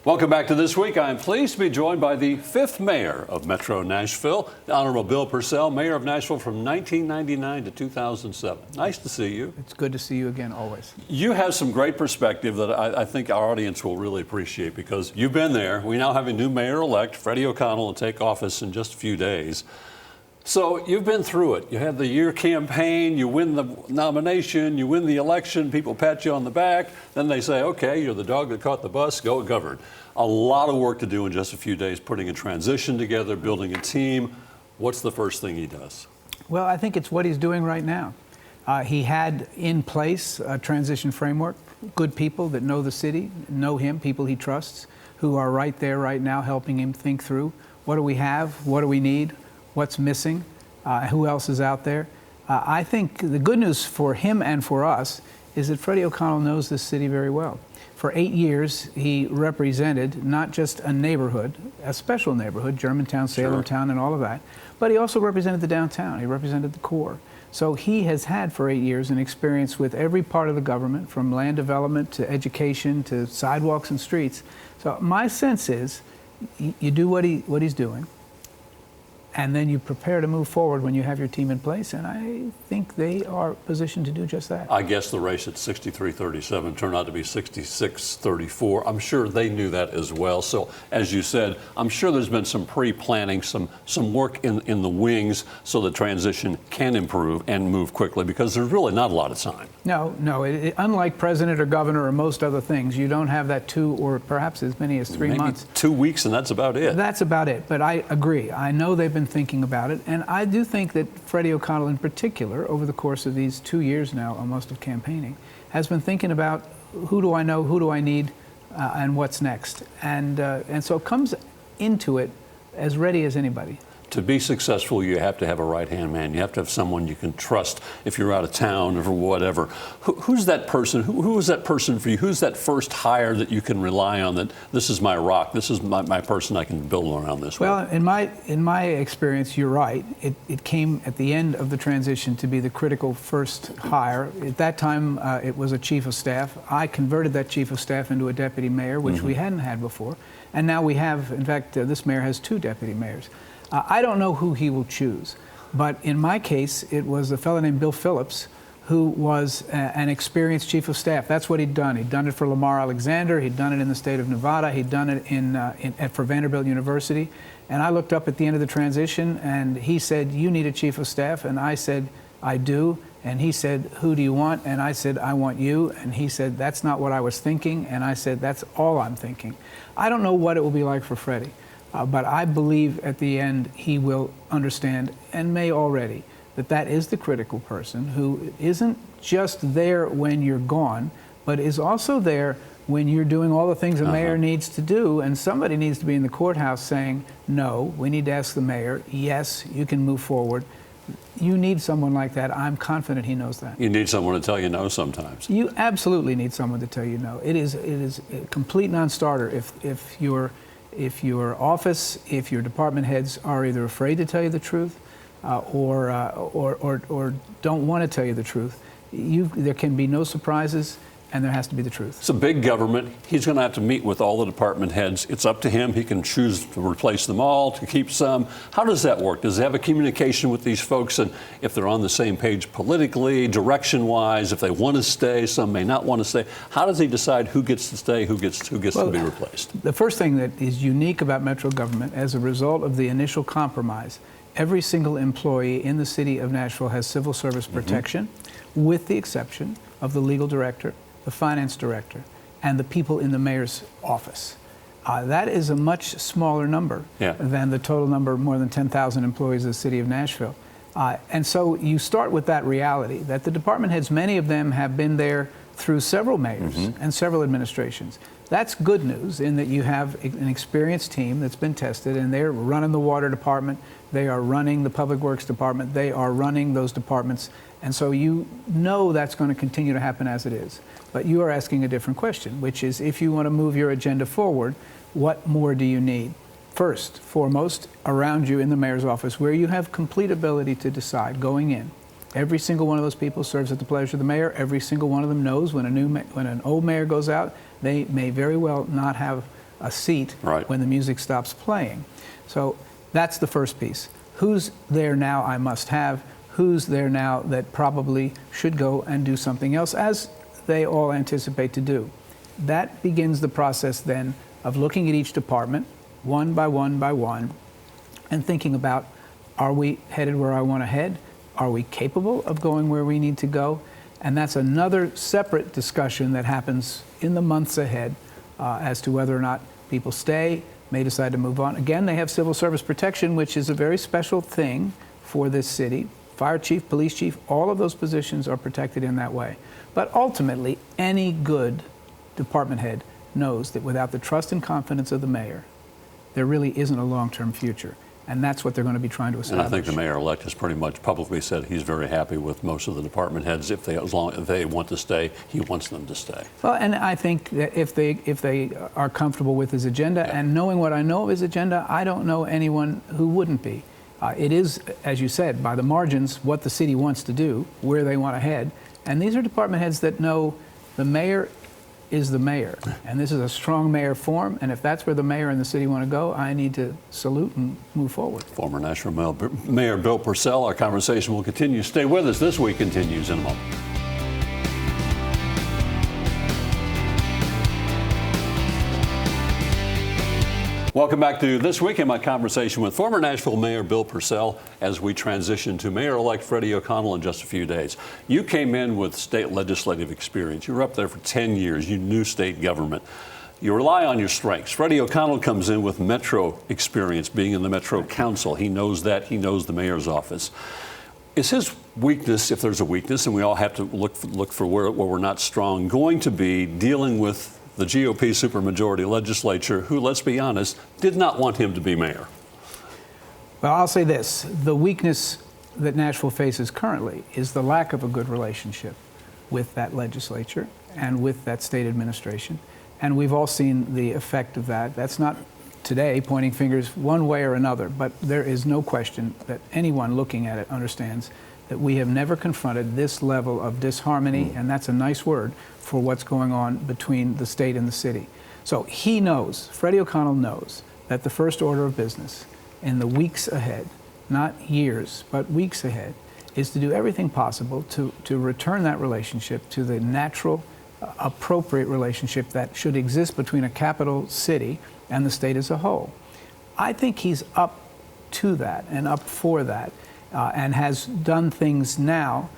Welcome back to This Week. I'm pleased to be joined by the fifth mayor of Metro Nashville, the Honorable Bill Purcell, mayor of Nashville from 1999 to 2007. Nice to see you. It's good to see you again, always. You have some great perspective that I think our audience will really appreciate because you've been there. We now have a new mayor-elect, Freddie O'Connell, will take office in just a few days. So you've been through it. You had the year campaign, you win the nomination, you win the election, people pat you on the back, then they say, okay, you're the dog that caught the bus, go govern. A lot of work to do in just a few days, putting a transition together, building a team. What's the first thing he does? Well, I think it's what he's doing right now. He had in place a transition framework, good people that know the city, know him, people he trusts, who are right there right now helping him think through what do we have, what do we need, what's missing, who else is out there. I think the good news for him and for us is that Freddie O'Connell knows this city very well. For 8 years, he represented not just a neighborhood, a special neighborhood, Germantown, Salemtown, and all of that, but he also represented the downtown. He represented the core. So he has had for 8 years an experience with every part of the government, from land development to education to sidewalks and streets. So my sense is you do what he's doing, and then you prepare to move forward when you have your team in place, and I think they are positioned to do just that. I guess the race at 63-37 turned out to be 66-34. I'm sure they knew that as well. So, as you said, I'm sure there's been some pre-planning, some work in the wings so the transition can improve and move quickly, because there's really not a lot of time. No. Unlike president or governor or most other things, you don't have that 2 or perhaps as many as 3 months. Maybe 2 weeks, and that's about it. That's about it. But I agree. I know they've been thinking about it, and I do think that Freddie O'Connell in particular, over the course of these 2 years now almost of campaigning, has been thinking about who do I know, who do I need, and what's next, and so it comes into it as ready as anybody. To be successful, you have to have a right-hand man. You have to have someone you can trust if you're out of town or whatever. Who's that person? Who is that person for you? Who's that first hire that you can rely on, that this is my rock, this is my person I can build around this way? Well, in my experience, you're right. It came at the end of the transition to be the critical first hire. At that time, it was a chief of staff. I converted that chief of staff into a deputy mayor, which we hadn't had before. And now we have, in fact, this mayor has 2 deputy mayors. I don't know who he will choose, but in my case, it was a fellow named Bill Phillips, who was an experienced chief of staff. That's what he'd done. He'd done it for Lamar Alexander. He'd done it in the state of Nevada. He'd done it for Vanderbilt University. And I looked up at the end of the transition, and he said, "You need a chief of staff." And I said, "I do." And he said, "Who do you want?" And I said, "I want you." And he said, "That's not what I was thinking." And I said, "That's all I'm thinking." I don't know what it will be like for Freddie. But I believe at the end he will understand, and may already, that is the critical person who isn't just there when you're gone, but is also there when you're doing all the things a mayor needs to do, and somebody needs to be in the courthouse saying, no, we need to ask the mayor, yes, you can move forward. You need someone like that. I'm confident he knows that. You need someone to tell you no sometimes. You absolutely need someone to tell you no. It is a complete non-starter if your office, if your department heads are either afraid to tell you the truth or don't want to tell you the truth. There can be no surprises, and there has to be the truth. It's a big government. He's going to have to meet with all the department heads. It's up to him. He can choose to replace them all, to keep some. How does that work? Does he have a communication with these folks, and if they're on the same page politically, direction-wise, if they want to stay, some may not want to stay? How does he decide who gets to stay, who gets to be replaced? The first thing that is unique about Metro government, as a result of the initial compromise, every single employee in the city of Nashville has civil service protection, with the exception of the legal director, the finance director, and the people in the mayor's office. That is a much smaller number than the total number, more than 10,000 employees of the city of Nashville. And so you start with that reality, that the department heads, many of them have been there through several mayors and several administrations. That's good news in that you have an experienced team that's been tested, and they're running the water department, they are running the public works department, they are running those departments, and so you know that's going to continue to happen as it is. But you are asking a different question, which is, if you want to move your agenda forward, what more do you need? First, foremost, around you in the mayor's office, where you have complete ability to decide going in. Every single one of those people serves at the pleasure of the mayor. Every single one of them knows when an old mayor goes out, they may very well not have a seat Right. when the music stops playing. So that's the first piece. Who's there now I must have? Who's there now that probably should go and do something else, as they all anticipate to do? That begins the process then of looking at each department, one by one by one, and thinking about, are we headed where I want to head? Are we capable of going where we need to go? And that's another separate discussion that happens in the months ahead as to whether or not people stay, may decide to move on. Again, they have civil service protection, which is a very special thing for this city. Fire chief, police chief, all of those positions are protected in that way. But ultimately, any good department head knows that without the trust and confidence of the mayor, there really isn't a long-term future. And that's what they're going to be trying to establish. And I think the mayor-elect has pretty much publicly said he's very happy with most of the department heads. As long as they want to stay, he wants them to stay. Well, and I think that if they are comfortable with his agenda, Yeah. and knowing what I know of his agenda, I don't know anyone who wouldn't be. It is, as you said, by the margins, what the city wants to do, where they want to head. And these are department heads that know the mayor is the mayor. And this is a strong mayor form. And if that's where the mayor and the city want to go, I need to salute and move forward. Former Nashville Mayor Bill Purcell, our conversation will continue. Stay with us. This Week continues in a moment. Welcome back to This Week and my conversation with former Nashville Mayor Bill Purcell as we transition to Mayor-elect Freddie O'Connell in just a few days. You came in with state legislative experience. You were up there for 10 years. You knew state government. You rely on your strengths. Freddie O'Connell comes in with Metro experience, being in the Metro Council. He knows that. He knows the mayor's office. Is his weakness, if there's a weakness, and we all have to look for where we're not strong, going to be dealing with the GOP supermajority legislature, who, let's be honest, did not want him to be mayor? Well, I'll say this. The weakness that Nashville faces currently is the lack of a good relationship with that legislature and with that state administration. And we've all seen the effect of that. That's not today pointing fingers one way or another, but there is no question that anyone looking at it understands that we have never confronted this level of disharmony, and that's a nice word for what's going on between the state and the city. So he knows, Freddie O'Connell knows, that the first order of business in the weeks ahead, not years, but weeks ahead, is to do everything possible to return that relationship to the natural, appropriate relationship that should exist between a capital city and the state as a whole. I think he's up to that and up for that. And has done things now,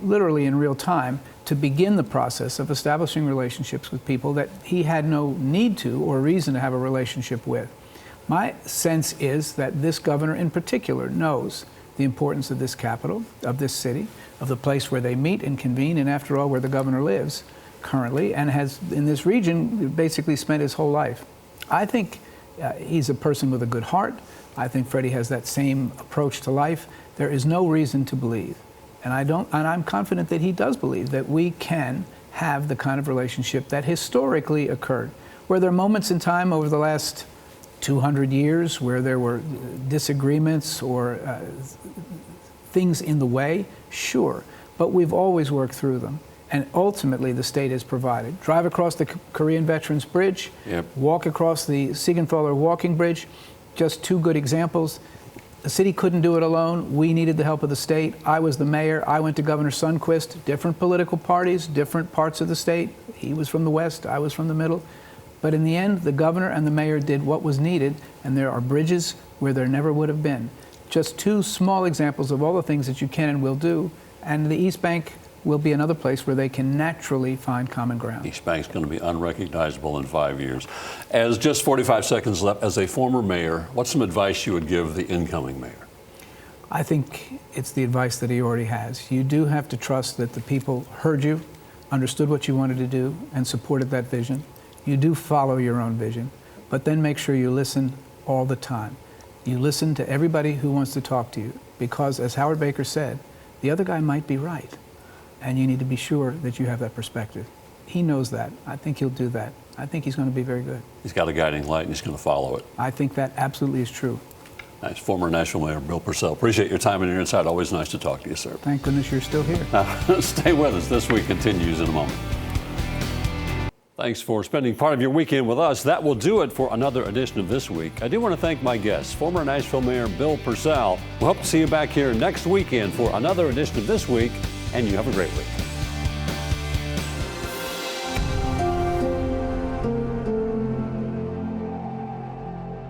literally in real time, to begin the process of establishing relationships with people that he had no need to or reason to have a relationship with. My sense is that this governor in particular knows the importance of this capital, of this city, of the place where they meet and convene, and after all, where the governor lives currently, and has, in this region, basically spent his whole life. I think he's a person with a good heart. I think Freddie has that same approach to life. There is no reason to believe, and I'm confident that he does believe that we can have the kind of relationship that historically occurred. Were there moments in time over the last 200 years where there were disagreements or things in the way? Sure, but we've always worked through them. And ultimately, the state has provided. Drive across the Korean Veterans Bridge, Yep. Walk across the Siegenthaler Walking Bridge. Just two good examples. The city couldn't do it alone. We needed the help of the state. I was the mayor. I went to Governor Sundquist. Different political parties, different parts of the state. He was from the west. I was from the middle. But in the end, the governor and the mayor did what was needed, and there are bridges where there never would have been. Just two small examples of all the things that you can and will do, and the East Bank will be another place where they can naturally find common ground. East Bank's going to be unrecognizable in 5 years. As just 45 seconds left, as a former mayor, what's some advice you would give the incoming mayor? I think it's the advice that he already has. You do have to trust that the people heard you, understood what you wanted to do, and supported that vision. You do follow your own vision, but then make sure you listen all the time. You listen to everybody who wants to talk to you, because as Howard Baker said, the other guy might be right. And you need to be sure that you have that perspective. He knows that. I think he'll do that. I think he's going to be very good. He's got a guiding light and he's going to follow it. I think that absolutely is true. Nice. Former Nashville Mayor Bill Purcell. Appreciate your time and your insight. Always nice to talk to you, sir. Thank goodness you're still here. Stay with us. This Week continues in a moment. Thanks for spending part of your weekend with us. That will do it for another edition of This Week. I do want to thank my guests, former Nashville Mayor Bill Purcell. We hope to see you back here next weekend for another edition of This Week, and you have a great week.